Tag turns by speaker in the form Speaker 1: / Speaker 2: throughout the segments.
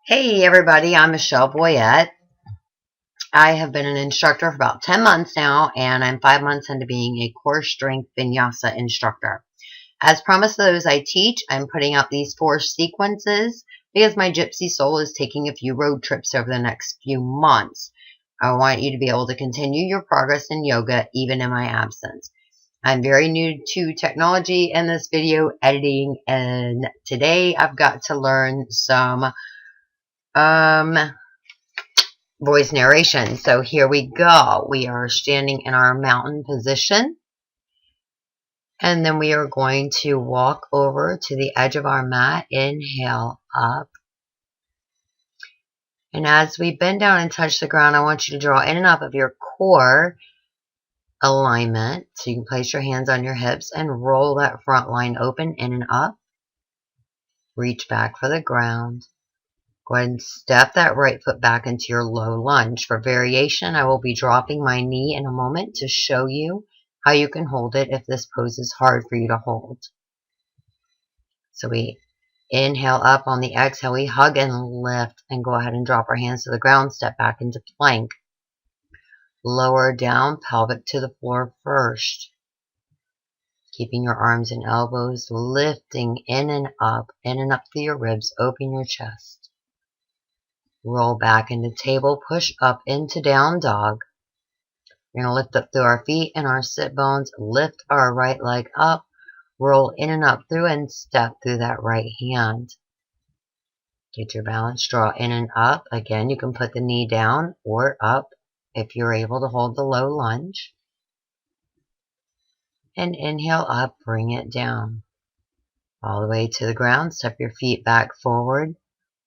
Speaker 1: Hey everybody, I'm Michelle Boyette. I have been an instructor for about 10 months now, and I'm 5 months into being a core strength Vinyasa instructor. As promised those I teach, I'm putting out these 4 sequences because my gypsy soul is taking a few road trips over the next few months. I want you to be able to continue your progress in yoga even in my absence. I'm very new to technology and this video editing, and today I've got to learn some voice narration. So here we go. We are standing in our mountain position, and then we are going to walk over to the edge of our mat. Inhale up, and as we bend down and touch the ground, I want you to draw in and up of your core alignment. So you can place your hands on your hips and roll that front line open in and up. Reach back for the ground. Go ahead and step that right foot back into your low lunge. For variation, I will be dropping my knee in a moment to show you how you can hold it if this pose is hard for you to hold. So we inhale up. On the exhale, we hug and lift, and go ahead and drop our hands to the ground. Step back into plank. Lower down, pelvic to the floor first. Keeping your arms and elbows lifting in and up through your ribs. Open your chest. Roll back into table, push up into down dog. We're going to lift up through our feet and our sit bones, lift our right leg up, roll in and up through, and step through that right hand. Get your balance, draw in and up. Again, you can put the knee down or up if you're able to hold the low lunge. And inhale up, bring it down. All the way to the ground, step your feet back forward.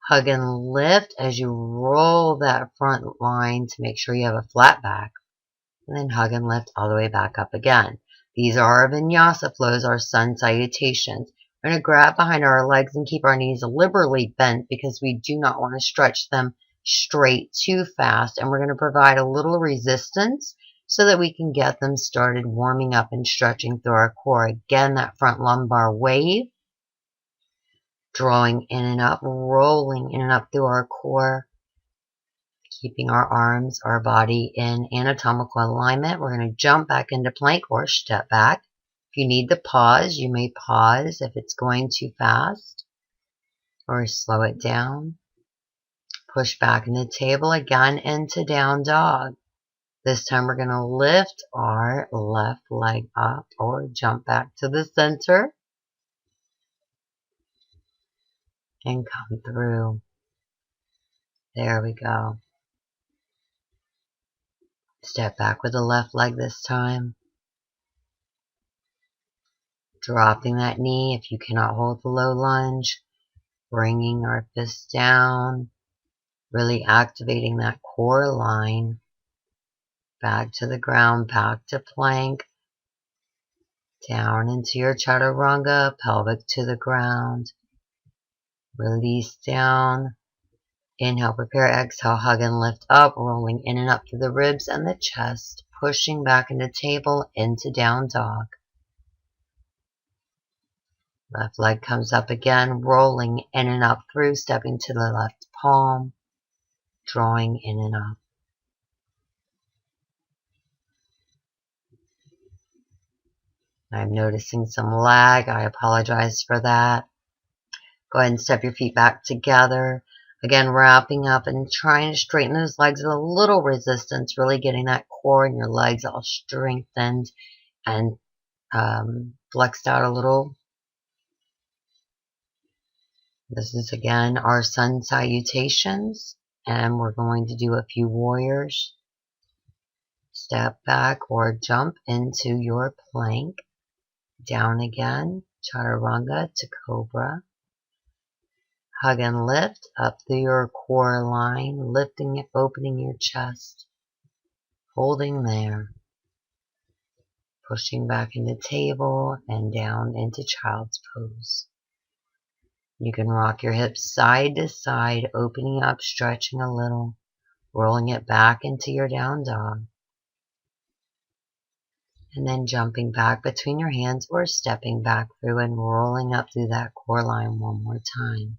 Speaker 1: Hug and lift as you roll that front line to make sure you have a flat back. And then hug and lift all the way back up again. These are our vinyasa flows, our sun salutations. We're going to grab behind our legs and keep our knees liberally bent because we do not want to stretch them straight too fast. And we're going to provide a little resistance so that we can get them started warming up and stretching through our core. Again, that front lumbar wave. Drawing in and up, rolling in and up through our core, keeping our arms, our body in anatomical alignment. We're going to jump back into plank or step back. If you need to pause, you may pause if it's going too fast, or slow it down. Push back into table, again into down dog. This time we're going to lift our left leg up or jump back to the center. And come through. There we go. Step back with the left leg this time. Dropping that knee if you cannot hold the low lunge. Bringing our fists down. Really activating that core line. Back to the ground, back to plank. Down into your chaturanga, pelvic to the ground. Release down. Inhale, prepare, exhale, hug and lift up, rolling in and up through the ribs and the chest, pushing back into table, into down dog. Left leg comes up again, rolling in and up through, stepping to the left palm, drawing in and up. I'm noticing some lag. I apologize for that. Go ahead and step your feet back together. Again, wrapping up and trying to straighten those legs with a little resistance, really getting that core and your legs all strengthened and flexed out a little. This is again our sun salutations, and we're going to do a few warriors. Step back or jump into your plank. Down again, chaturanga to cobra. Hug and lift up through your core line, lifting it, opening your chest, holding there, pushing back into table and down into child's pose. You can rock your hips side to side, opening up, stretching a little, rolling it back into your down dog, and then jumping back between your hands or stepping back through and rolling up through that core line one more time.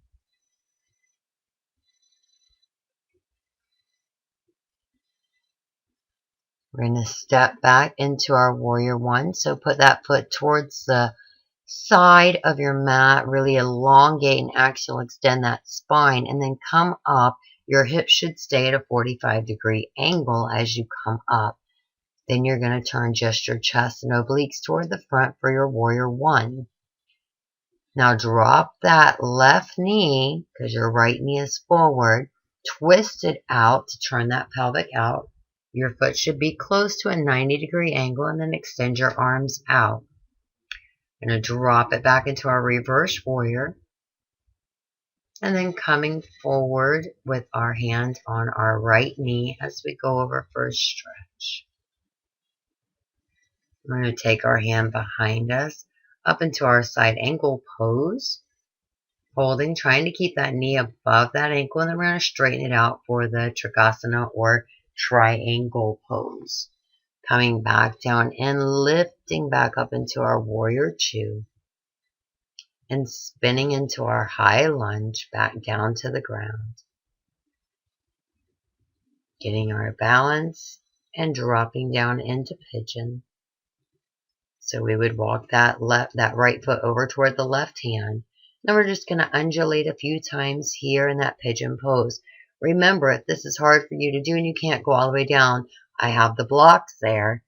Speaker 1: We're going to step back into our warrior one. So put that foot towards the side of your mat. Really elongate and axial extend that spine. And then come up. Your hips should stay at a 45-degree angle as you come up. Then you're going to turn just your chest and obliques toward the front for your warrior one. Now drop that left knee, because your right knee is forward. Twist it out to turn that pelvic out. Your foot should be close to a 90-degree angle, and then extend your arms out. We're going to drop it back into our reverse warrior. And then coming forward with our hands on our right knee as we go over for a stretch. We're going to take our hand behind us up into our side angle pose. Holding, trying to keep that knee above that ankle, and then we're going to straighten it out for the Trikonasana or triangle pose. Coming back down and lifting back up into our warrior two. And spinning into our high lunge back down to the ground. Getting our balance and dropping down into pigeon. So we would walk that right foot over toward the left hand. Then we're just going to undulate a few times here in that pigeon pose. Remember, if this is hard for you to do and you can't go all the way down, I have the blocks there.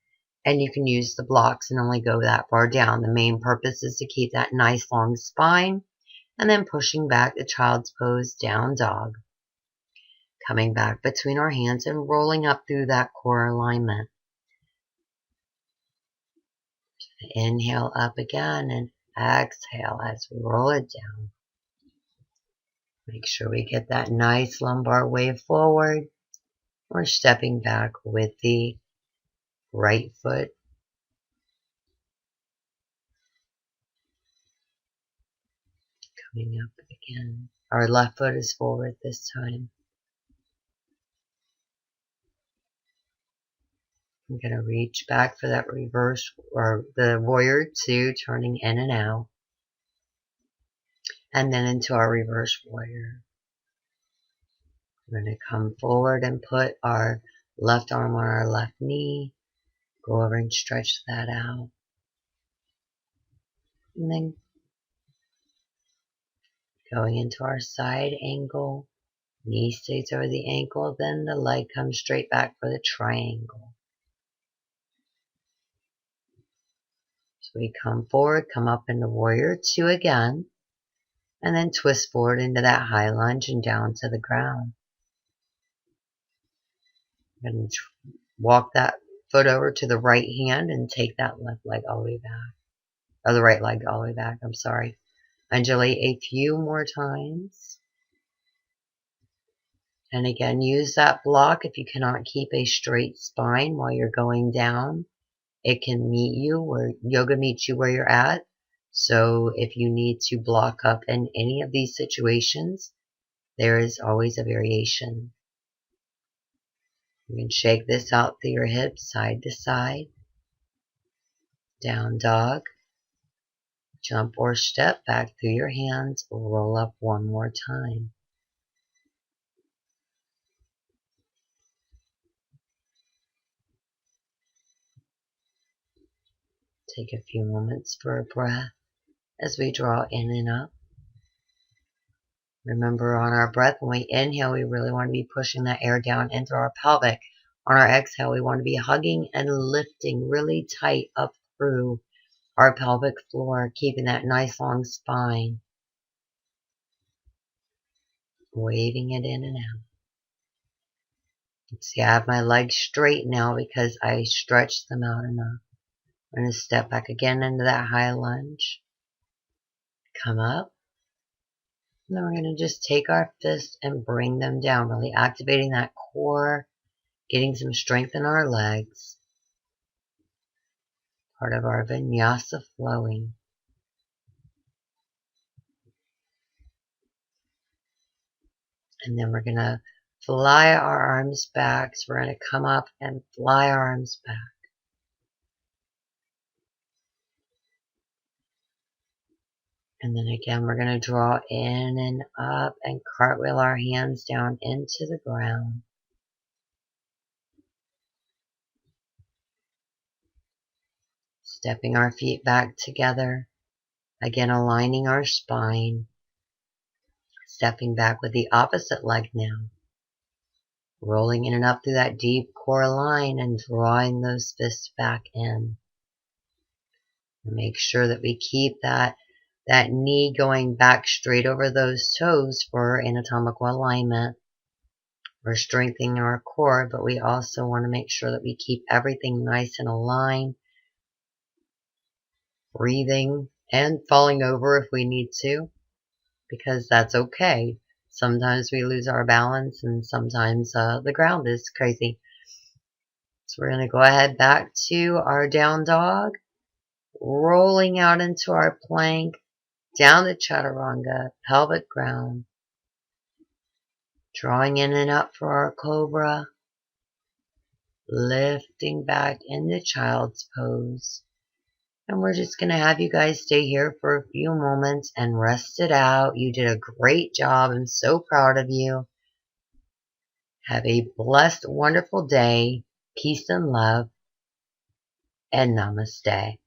Speaker 1: And you can use the blocks and only go that far down. The main purpose is to keep that nice long spine. And then pushing back the child's pose, down dog. Coming back between our hands and rolling up through that core alignment. Inhale up again and exhale as we roll it down. Make sure we get that nice lumbar wave forward. We're stepping back with the right foot. Coming up again. Our left foot is forward this time. I'm going to reach back for that reverse or the warrior two, turning in and out. And then into our reverse warrior. We're going to come forward and put our left arm on our left knee. Go over and stretch that out. And then going into our side angle. Knee stays over the ankle. Then the leg comes straight back for the triangle. So we come forward, come up into warrior two again. And then twist forward into that high lunge and down to the ground. I'm going to walk that foot over to the right hand and take that left leg all the way back. Or the right leg all the way back, I'm sorry. Undulate a few more times. And again, use that block if you cannot keep a straight spine while you're going down. It can meet you where yoga meets you where you're at. So if you need to block up in any of these situations, there is always a variation. You can shake this out through your hips, side to side. Down dog. Jump or step back through your hands. Roll up one more time. Take a few moments for a breath as we draw in and up. Remember, on our breath, when we inhale, we really want to be pushing that air down into our pelvic. On our exhale, we want to be hugging and lifting really tight up through our pelvic floor, keeping that nice long spine. Waving it in and out. See, I have my legs straight now because I stretched them out enough. We're going to step back again into that high lunge. Come up. And then we're going to just take our fists and bring them down, really activating that core, getting some strength in our legs. Part of our Vinyasa flowing. And then we're going to fly our arms back. So we're going to come up and fly our arms back. And then again, we're going to draw in and up and cartwheel our hands down into the ground. Stepping our feet back together. Again, aligning our spine. Stepping back with the opposite leg now. Rolling in and up through that deep core line and drawing those fists back in. Make sure that we keep that knee going back straight over those toes for anatomical alignment. We're strengthening our core, but we also want to make sure that we keep everything nice and aligned. Breathing and falling over if we need to, because that's okay. Sometimes we lose our balance and sometimes the ground is crazy. So we're going to go ahead back to our down dog, rolling out into our plank, down to chaturanga, pelvic ground, drawing in and up for our cobra, lifting back into child's pose. And we're just going to have you guys stay here for a few moments and rest it out. You did a great job. I'm so proud of you. Have a blessed, wonderful day. Peace and love. And namaste.